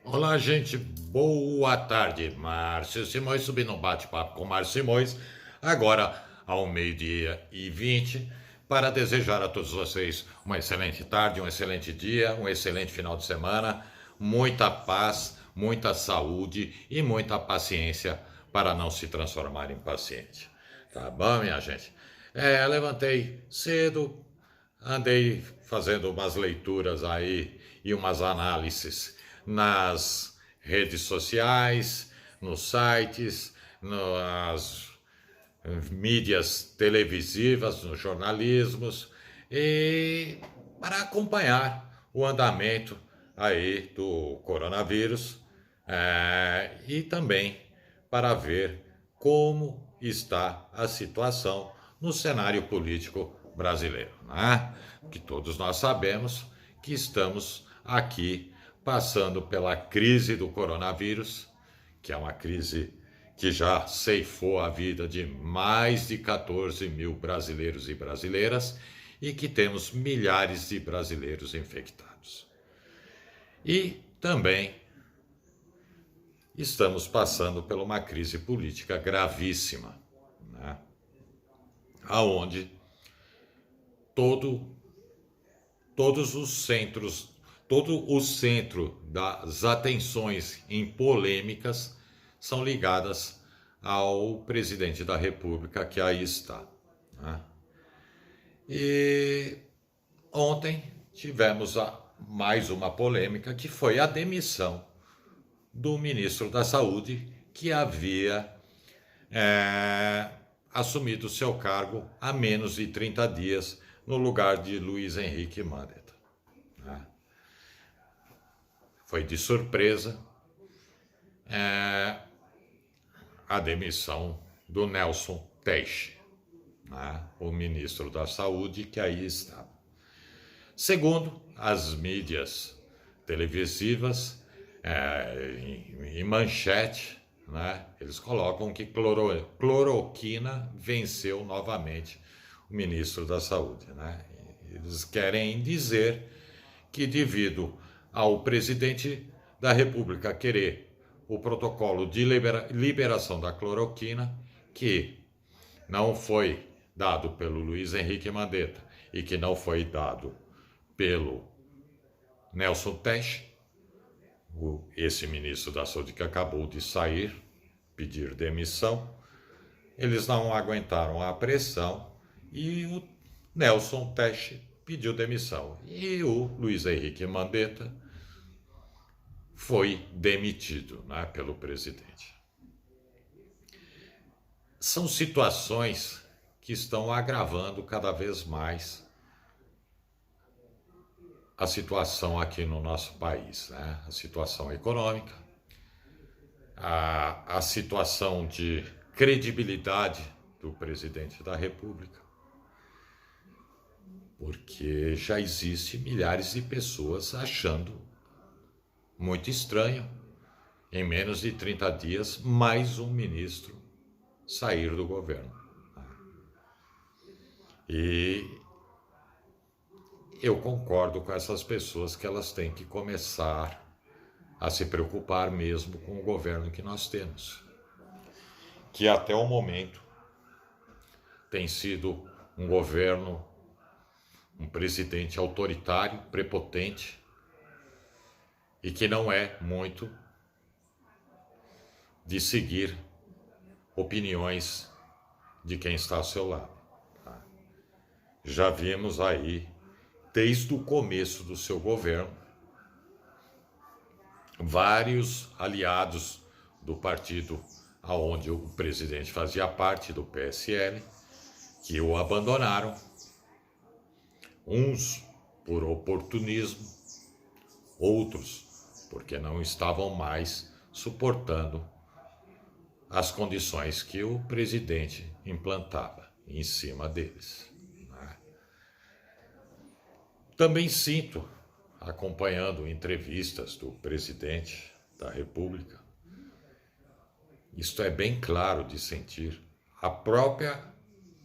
Olá, gente. Boa tarde. Márcio Simões, subindo um bate-papo com Márcio Simões, agora ao 12h20, para desejar a todos vocês uma excelente tarde, um excelente dia, um excelente final de semana, muita paz, muita saúde e muita paciência para não se transformar em paciente. Tá bom, minha gente? Levantei cedo, andei fazendo umas leituras aí e umas análises nas redes sociais, nos sites, nas mídias televisivas, nos jornalismos, e para acompanhar o andamento aí do coronavírus, e também para ver como está a situação no cenário político brasileiro, né? Que todos nós sabemos que estamos aqui passando pela crise do coronavírus, que é uma crise que já ceifou a vida de mais de 14 mil brasileiros e brasileiras e que temos milhares de brasileiros infectados. E também estamos passando por uma crise política gravíssima, né? Aonde todos os centros, todo o centro das atenções em polêmicas são ligadas ao presidente da República que aí está, né? E ontem tivemos mais uma polêmica, que foi a demissão do ministro da Saúde, que havia assumido seu cargo há menos de 30 dias no lugar de Luiz Henrique Mandetta. Foi de surpresa a demissão do Nelson Teich, o ministro da Saúde que aí estava. Segundo as mídias televisivas, em manchete, eles colocam que cloroquina venceu novamente o ministro da Saúde. Eles querem dizer que, devido ao presidente da República querer o protocolo de liberação da cloroquina, que não foi dado pelo Luiz Henrique Mandetta e que não foi dado pelo Nelson Teich, esse ministro da Saúde que acabou de sair, pedir demissão, eles não aguentaram a pressão e o Nelson Teich pediu demissão. E o Luiz Henrique Mandetta foi demitido, pelo presidente. São situações que estão agravando cada vez mais a situação aqui no nosso país, a situação econômica, a situação de credibilidade do presidente da República, porque já existe milhares de pessoas achando muito estranho, em menos de 30 dias, mais um ministro sair do governo. E eu concordo com essas pessoas que elas têm que começar a se preocupar mesmo com o governo que nós temos, que até o momento tem sido um governo, um presidente autoritário, prepotente, e que não é muito de seguir opiniões de quem está ao seu lado. Já vimos aí, desde o começo do seu governo, vários aliados do partido aonde o presidente fazia parte, do PSL, que o abandonaram, uns por oportunismo, outros porque não estavam mais suportando as condições que o presidente implantava em cima deles. Também sinto, acompanhando entrevistas do presidente da República, isto é bem claro de sentir, a própria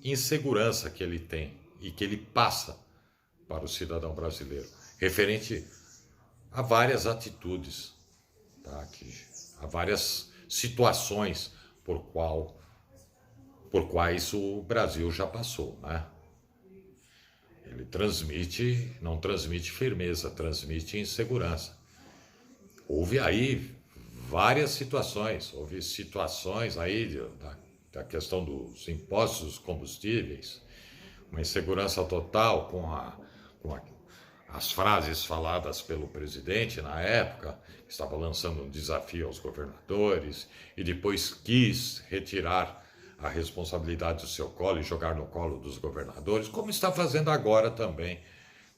insegurança que ele tem e que ele passa para o cidadão brasileiro, referente a várias atitudes tá? Que há várias situações por quais o Brasil já passou, né? Ele não transmite firmeza, transmite insegurança. Houve aí houve situações aí da questão dos impostos dos combustíveis, uma insegurança total com as frases faladas pelo presidente na época, que estava lançando um desafio aos governadores e depois quis retirar a responsabilidade do seu colo e jogar no colo dos governadores, como está fazendo agora também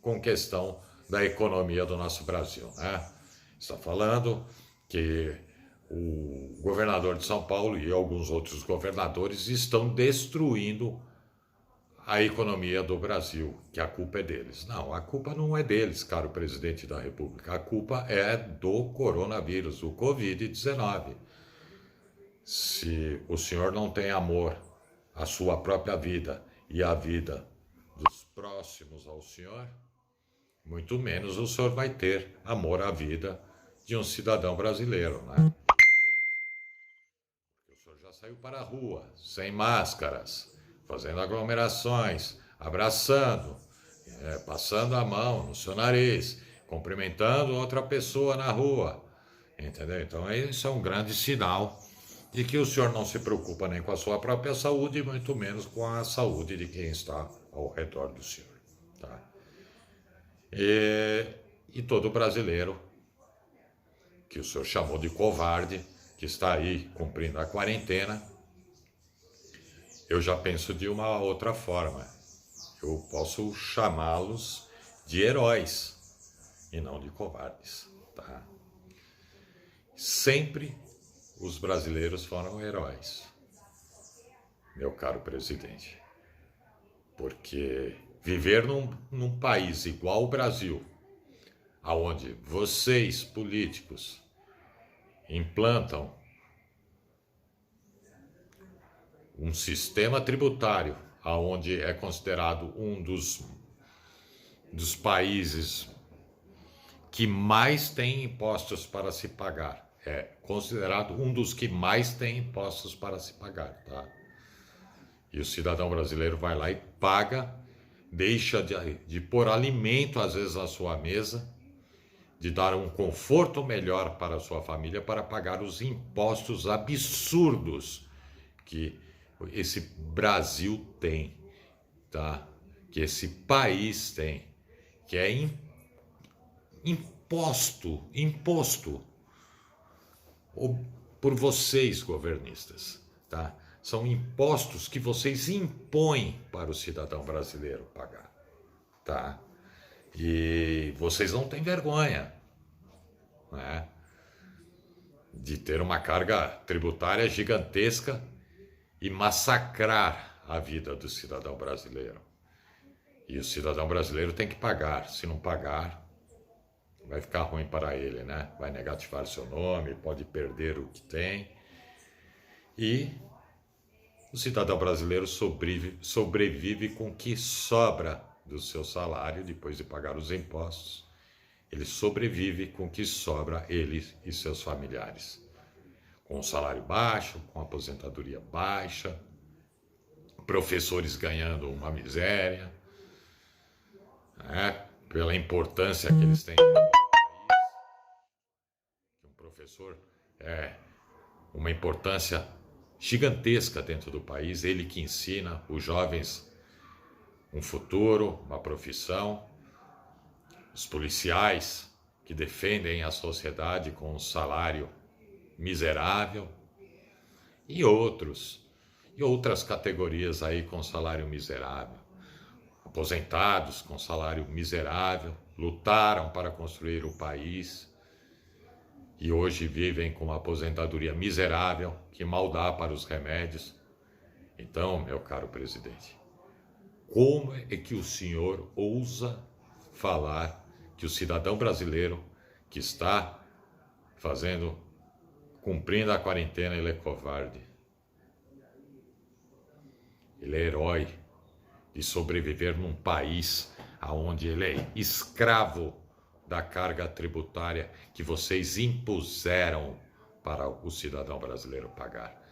com questão da economia do nosso Brasil, né? Está falando que o governador de São Paulo e alguns outros governadores estão destruindo a economia do Brasil, que a culpa é deles. Não, a culpa não é deles, caro presidente da República. A culpa é do coronavírus, o Covid-19. Se o senhor não tem amor à sua própria vida e à vida dos próximos ao senhor, muito menos o senhor vai ter amor à vida de um cidadão brasileiro, né? O senhor já saiu para a rua, sem máscaras, fazendo aglomerações, abraçando, passando a mão no seu nariz, cumprimentando outra pessoa na rua, entendeu? Então isso é um grande sinal de que o senhor não se preocupa nem com a sua própria saúde, muito menos com a saúde de quem está ao redor do senhor, tá? E todo brasileiro que o senhor chamou de covarde, que está aí cumprindo a quarentena, eu já penso de uma outra forma. Eu posso chamá-los de heróis e não de covardes, tá? Sempre os brasileiros foram heróis, meu caro presidente, porque viver num país igual ao Brasil, aonde vocês, políticos, implantam um sistema tributário aonde é considerado um dos países que mais tem impostos para se pagar. É considerado um dos que mais tem impostos para se pagar, tá? E o cidadão brasileiro vai lá e paga, deixa de pôr alimento às vezes na sua mesa, de dar um conforto melhor para a sua família, para pagar os impostos absurdos que esse Brasil tem, tá? Que esse país tem, que é imposto por vocês, governistas, tá? São impostos que vocês impõem para o cidadão brasileiro pagar, tá? E vocês não têm vergonha, né, de ter uma carga tributária gigantesca e massacrar a vida do cidadão brasileiro. E o cidadão brasileiro tem que pagar. Se não pagar, vai ficar ruim para ele, né? Vai negativar seu nome, pode perder o que tem. E o cidadão brasileiro sobrevive com o que sobra do seu salário depois de pagar os impostos. Ele sobrevive com o que sobra, ele e seus familiares. Com um salário baixo, com aposentadoria baixa, professores ganhando uma miséria, né? Pela importância que eles têm no país. Um professor é uma importância gigantesca dentro do país, ele que ensina os jovens um futuro, uma profissão, os policiais que defendem a sociedade com um salário miserável e outras categorias aí com salário miserável, aposentados com salário miserável, lutaram para construir o país e hoje vivem com uma aposentadoria miserável que mal dá para os remédios. Então, meu caro presidente, como é que o senhor ousa falar que o cidadão brasileiro que está cumprindo a quarentena, ele é covarde? Ele é herói de sobreviver num país onde ele é escravo da carga tributária que vocês impuseram para o cidadão brasileiro pagar.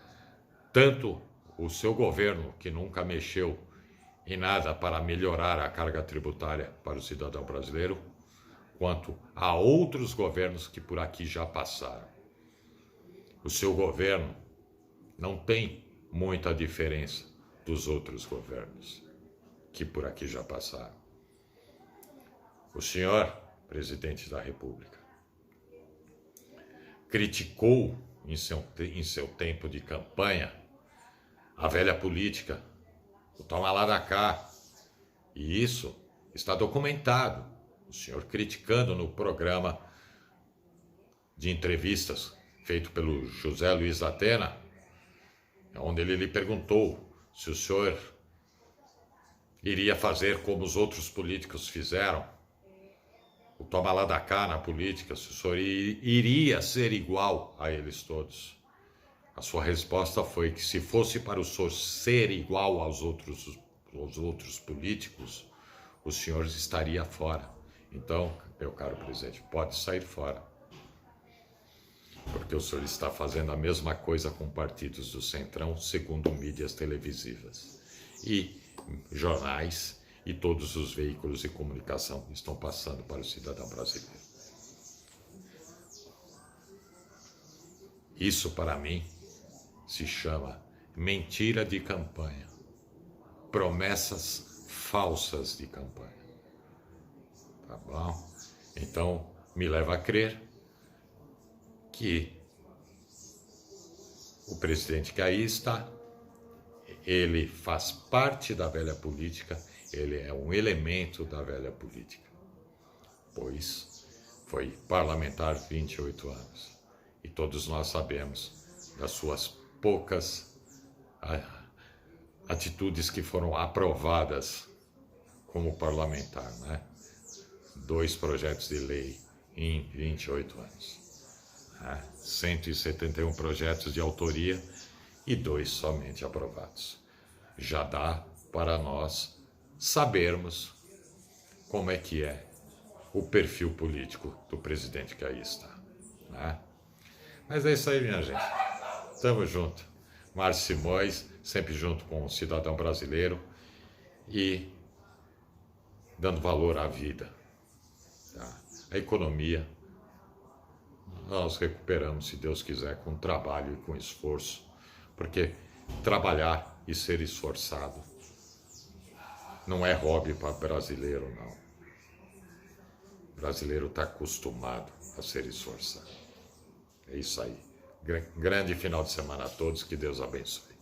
Tanto o seu governo, que nunca mexeu em nada para melhorar a carga tributária para o cidadão brasileiro, quanto a outros governos que por aqui já passaram. O seu governo não tem muita diferença dos outros governos que por aqui já passaram. O senhor, presidente da República, criticou em seu tempo de campanha a velha política, o toma lá da cá, e isso está documentado. O senhor criticando no programa de entrevistas feito pelo José Luiz da Atena, onde ele lhe perguntou se o senhor iria fazer como os outros políticos fizeram, o toma lá da cá na política, se o senhor iria ser igual a eles todos. A sua resposta foi que se fosse para o senhor ser igual aos outros políticos, o senhor estaria fora. Então, meu caro presidente, pode sair fora. Porque o senhor está fazendo a mesma coisa com partidos do Centrão, segundo mídias televisivas. E jornais e todos os veículos de comunicação estão passando para o cidadão brasileiro. Isso, para mim, se chama mentira de campanha. Promessas falsas de campanha. Tá bom? Então, me leva a crer que o presidente que aí está, ele faz parte da velha política, ele é um elemento da velha política, pois foi parlamentar 28 anos. E todos nós sabemos das suas poucas atitudes que foram aprovadas como parlamentar, né? 2 projetos de lei em 28 anos. 171 projetos de autoria e 2 somente aprovados. Já dá para nós sabermos como é que é o perfil político do presidente que aí está. Né? Mas é isso aí, minha gente. Tamo junto. Márcio Simões, sempre junto com o cidadão brasileiro e dando valor à vida. Tá? A economia nós recuperamos, se Deus quiser, com trabalho e com esforço, porque trabalhar e ser esforçado não é hobby para brasileiro, não. O brasileiro está acostumado a ser esforçado. É isso aí. Grande final de semana a todos, que Deus abençoe.